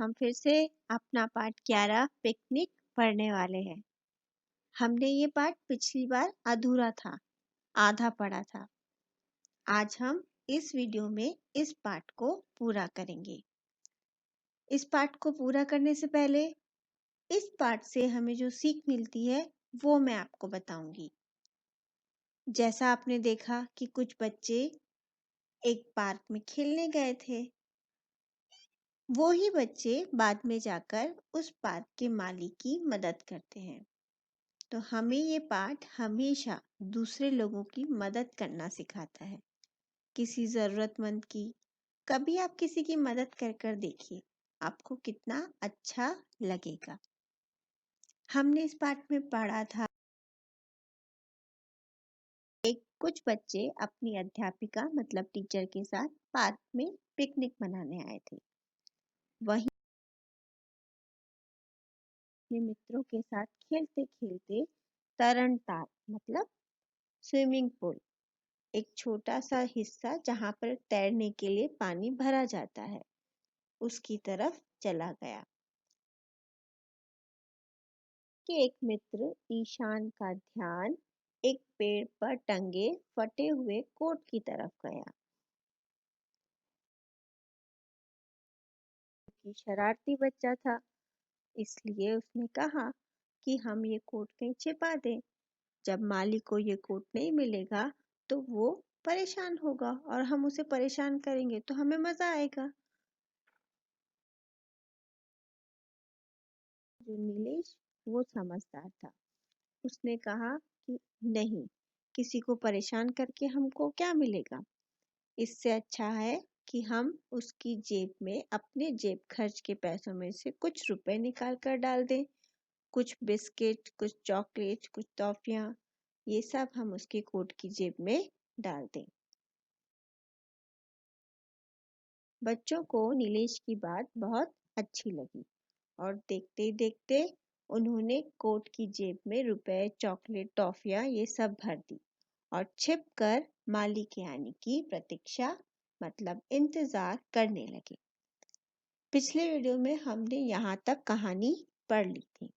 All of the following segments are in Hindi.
हम फिर से अपना पाठ 11 पिकनिक पढ़ने वाले हैं। हमने ये पाठ पिछली बार अधूरा था, आधा पढ़ा था। आज हम इस वीडियो में इस पाठ को पूरा करेंगे। इस पाठ को पूरा करने से पहले इस पाठ से हमें जो सीख मिलती है वो मैं आपको बताऊंगी। जैसा आपने देखा कि कुछ बच्चे एक पार्क में खेलने गए थे, वो ही बच्चे बाद में जाकर उस पार्क के मालिक की मदद करते हैं। तो हमें ये पाठ हमेशा दूसरे लोगों की मदद करना सिखाता है, किसी जरूरतमंद की। कभी आप किसी की मदद कर देखिए, आपको कितना अच्छा लगेगा। हमने इस पाठ में पढ़ा था कुछ बच्चे अपनी अध्यापिका मतलब टीचर के साथ पार्क में पिकनिक मनाने आए थे। वहीं अपने मित्रों के साथ खेलते खेलते तरणताल मतलब स्विमिंग पूल, एक छोटा सा हिस्सा जहाँ पर तैरने के लिए पानी भरा जाता है, उसकी तरफ चला गया कि एक मित्र ईशान का ध्यान एक पेड़ पर टंगे फटे हुए कोट की तरफ गया। कि शरारती बच्चा था, इसलिए उसने कहा कि हम ये कोट कहीं छिपा दें। जब मालिक को ये कोट नहीं मिलेगा तो वो परेशान होगा और हम उसे परेशान करेंगे तो हमें मजा आएगा। जो नीलेश वो समझदार था, उसने कहा कि नहीं, किसी को परेशान करके हमको क्या मिलेगा। इससे अच्छा है कि हम उसकी जेब में अपने जेब खर्च के पैसों में से कुछ रुपए निकाल कर डाल दें। कुछ बिस्किट, कुछ चॉकलेट, कुछ टॉफियां, ये सब हम उसके कोट की जेब में डाल दें। बच्चों को नीलेश की बात बहुत अच्छी लगी और देखते ही देखते उन्होंने कोट की जेब में रुपए, चॉकलेट, टॉफियां ये सब भर दी और छिपकर माली के आने की प्रतीक्षा मतलब इंतजार करने लगे। पिछले वीडियो में हमने यहाँ तक कहानी पढ़ ली थी।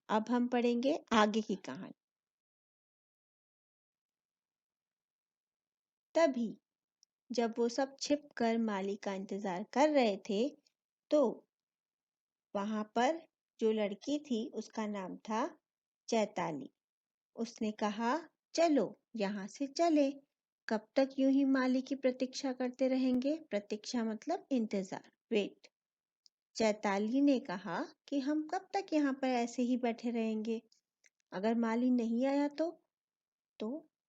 अब हम पढ़ेंगे आगे की कहानी। तभी जब वो सब छिपकर माली का इंतजार कर रहे थे तो वहां पर जो लड़की थी उसका नाम था चैताली। उसने कहा, चलो यहाँ से चले, कब तक यूं ही माली की प्रतीक्षा करते रहेंगे। प्रतीक्षा मतलब इंतजार, वेट। चैताली ने कहा कि हम कब तक यहाँ पर ऐसे ही बैठे रहेंगे, अगर माली नहीं आया तो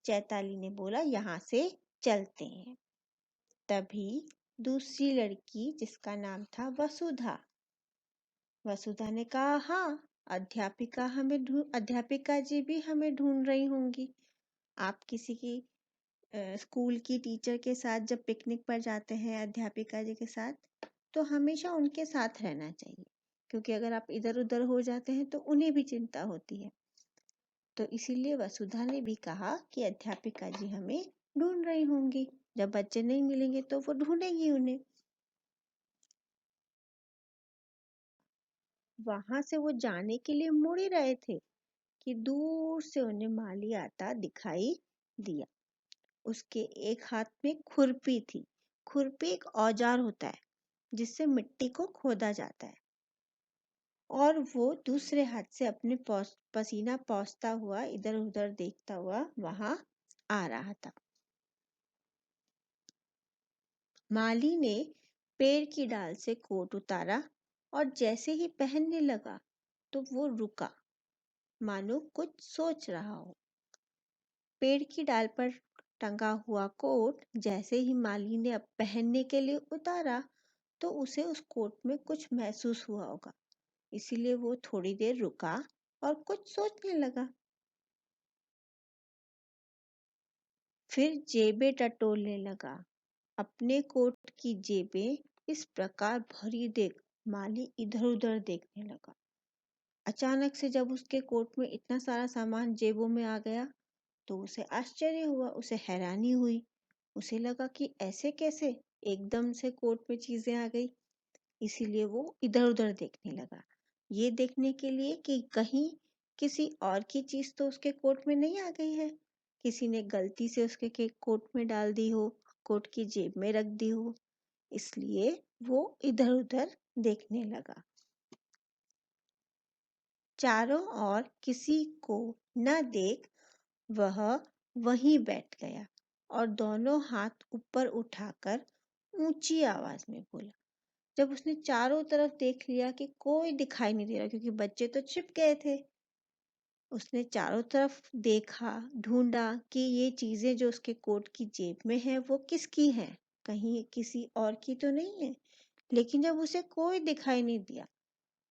चैताली ने बोला यहाँ से चलते हैं। तभी दूसरी लड़की जिसका नाम था वसुधा, वसुधा ने कहा, हाँ, अध्यापिका जी भी हमें ढूंढ रही होंगी। आप किसी की स्कूल की टीचर के साथ जब पिकनिक पर जाते हैं अध्यापिका जी के साथ, तो हमेशा उनके साथ रहना चाहिए, क्योंकि अगर आप इधर उधर हो जाते हैं तो उन्हें भी चिंता होती है। तो इसीलिए वसुधा ने भी कहा कि अध्यापिका जी हमें ढूंढ रही होंगी, जब बच्चे नहीं मिलेंगे तो वो ढूंढेंगी उन्हें। वहां से वो जाने के लिए मुड़ ही रहे थे कि दूर से उन्हें माली आता दिखाई दिया। उसके एक हाथ में खुरपी थी। खुरपी एक औजार होता है जिससे मिट्टी को खोदा जाता है, और वो दूसरे हाथ से अपने पसीना पोंछता हुआ इधर उधर देखता हुआ वहां आ रहा था। माली ने पेड़ की डाल से कोट उतारा और जैसे ही पहनने लगा तो वो रुका, मानो कुछ सोच रहा हो। पेड़ की डाल पर टंगा हुआ कोट जैसे ही माली ने अब पहनने के लिए उतारा तो उसे उस कोट में कुछ महसूस हुआ होगा, इसीलिए वो थोड़ी देर रुका और कुछ सोचने लगा। फिर जेबें टटोलने लगा। अपने कोट की जेबें इस प्रकार भरी देख माली इधर उधर देखने लगा। अचानक से जब उसके कोट में इतना सारा सामान जेबों में आ गया तो उसे आश्चर्य हुआ, उसे हैरानी हुई। उसे लगा कि ऐसे कैसे एकदम से कोट में चीजें आ गई। इसीलिए वो इधर उधर देखने लगा, ये देखने के लिए कि कहीं किसी और की चीज तो उसके कोट में नहीं आ गई है, किसी ने गलती से उसके कोट में डाल दी हो, कोट की जेब में रख दी हो, इसलिए वो इधर उधर देखने लगा। चारों ओर किसी को न देख वह वहीं बैठ गया और दोनों हाथ ऊपर उठाकर ऊंची आवाज में बोला। जब उसने चारों तरफ देख लिया कि कोई दिखाई नहीं दे रहा, क्योंकि बच्चे तो छिप गए थे, उसने चारों तरफ देखा, ढूंढा कि ये चीजें जो उसके कोट की जेब में है वो किसकी हैं, कहीं किसी और की तो नहीं है। लेकिन जब उसे कोई दिखाई नहीं दिया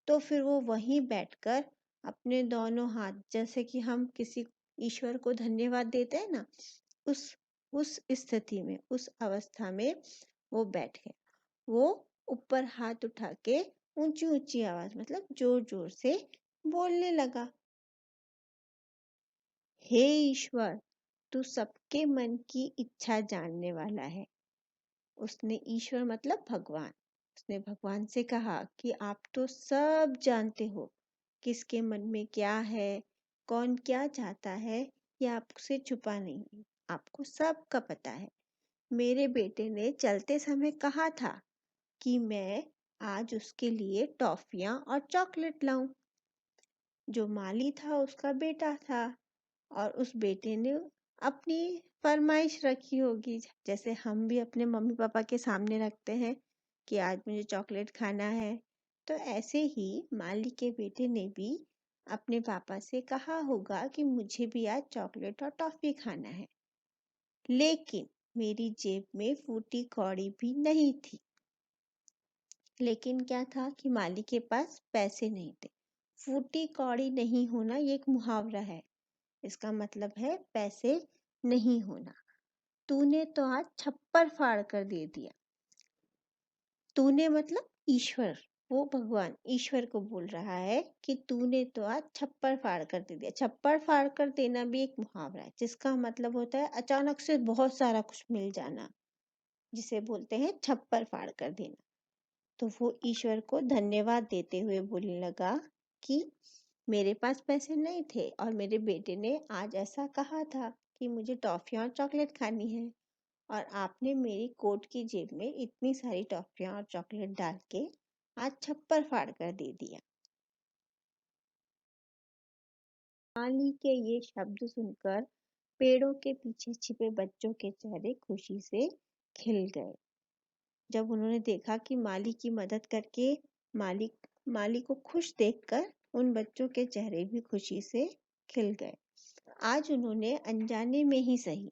तो फिर वो वहीं बैठकर अपने दोनों हाथ, जैसे कि हम किसी ईश्वर को धन्यवाद देते हैं ना, उस उस स्थिति में, उस अवस्था में वो बैठ गया। वो ऊपर हाथ उठा के ऊंची ऊंची आवाज, मतलब जोर जोर से बोलने लगा, हे ईश्वर, तू सबके मन की इच्छा जानने वाला है। उसने, ईश्वर मतलब भगवान, उसने भगवान से कहा कि आप तो सब जानते हो, किसके मन में क्या है, कौन क्या चाहता है, ये आपसे छुपा नहीं है, आपको सबका पता है। मेरे बेटे ने चलते समय कहा था कि मैं आज उसके लिए टॉफियां और चॉकलेट लाऊं। जो माली था उसका बेटा था, और उस बेटे ने अपनी फरमाइश रखी होगी, जैसे हम भी अपने मम्मी पापा के सामने रखते हैं कि आज मुझे चॉकलेट खाना है। तो ऐसे ही माली के बेटे ने भी अपने पापा से कहा होगा कि मुझे भी आज चॉकलेट और टॉफी खाना है। लेकिन मेरी जेब में फूटी कौड़ी भी नहीं थी। लेकिन क्या था कि माली के पास पैसे नहीं थे। फूटी कौड़ी नहीं होना ये एक मुहावरा है, इसका मतलब है पैसे नहीं होना। तूने तो आज छप्पर फाड़ कर दे दिया। तूने मतलब ईश्वर, वो भगवान ईश्वर को बोल रहा है कि तूने तो आज छप्पर फाड़ कर दे दिया। छप्पर फाड़ कर देना भी एक मुहावरा है, जिसका मतलब होता है अचानक से बहुत सारा कुछ मिल जाना, जिसे बोलते हैं छप्पर फाड़ कर देना। तो वो ईश्वर को धन्यवाद देते हुए बोलने लगा कि मेरे पास पैसे नहीं थे और मेरे बेटे ने आज ऐसा कहा था कि मुझे टॉफियाँ और चॉकलेट खानी है, और आपने मेरी कोट की जेब में इतनी सारी टॉफियाँ और चॉकलेट डाल के आज छप्पर फाड़ कर दे दिया। माली के ये शब्द सुनकर पेड़ों के पीछे छिपे बच्चों के चेहरे खुशी से खिल गए। जब उन्होंने देखा कि माली की मदद करके माली को खुश देखकर उन बच्चों के चेहरे भी खुशी से खिल गए। आज उन्होंने अनजाने में ही सही,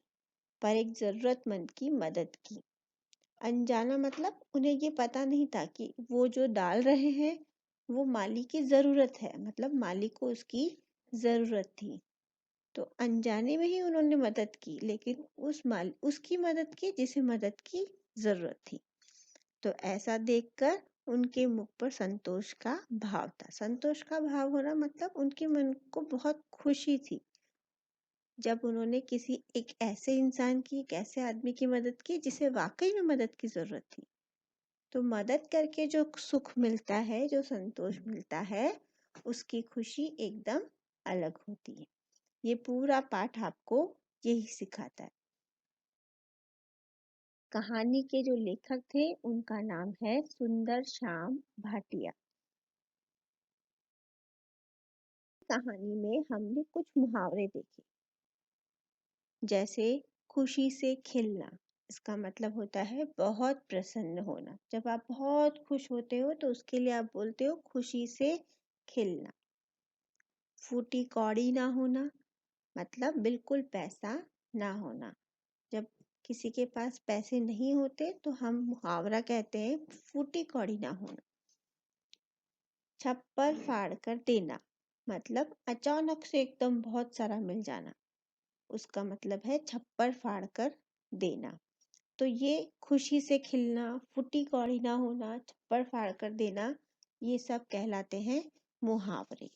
पर एक जरूरतमंद की मदद की। अनजाना मतलब उन्हें ये पता नहीं था कि वो जो डाल रहे हैं वो माली की जरूरत है, मतलब माली को उसकी जरूरत थी। तो अनजाने में ही उन्होंने मदद की, लेकिन उसकी मदद की जिसे मदद की जरूरत थी। तो ऐसा देखकर उनके मुख पर संतोष का भाव था। संतोष का भाव होना मतलब उनके मन को बहुत खुशी थी, जब उन्होंने किसी एक ऐसे इंसान की, एक ऐसे आदमी की मदद की जिसे वाकई में मदद की जरूरत थी। तो मदद करके जो सुख मिलता है, जो संतोष मिलता है, उसकी खुशी एकदम अलग होती है। ये पूरा पाठ आपको यही सिखाता है। कहानी के जो लेखक थे उनका नाम है सुंदर श्याम भाटिया। कहानी में हमने कुछ मुहावरे देखे, जैसे खुशी से खिलना, इसका मतलब होता है बहुत प्रसन्न होना। जब आप बहुत खुश होते हो तो उसके लिए आप बोलते हो खुशी से खिलना। फूटी कौड़ी ना होना मतलब बिल्कुल पैसा ना होना। जब किसी के पास पैसे नहीं होते तो हम मुहावरा कहते हैं फूटी कौड़ी ना होना। छप्पर फाड़ कर देना मतलब अचानक से एकदम बहुत सारा मिल जाना, उसका मतलब है छप्पर फाड़ कर देना। तो ये खुशी से खिलना, फूटी कौड़ी ना होना, छप्पर फाड़ कर देना, ये सब कहलाते हैं मुहावरे।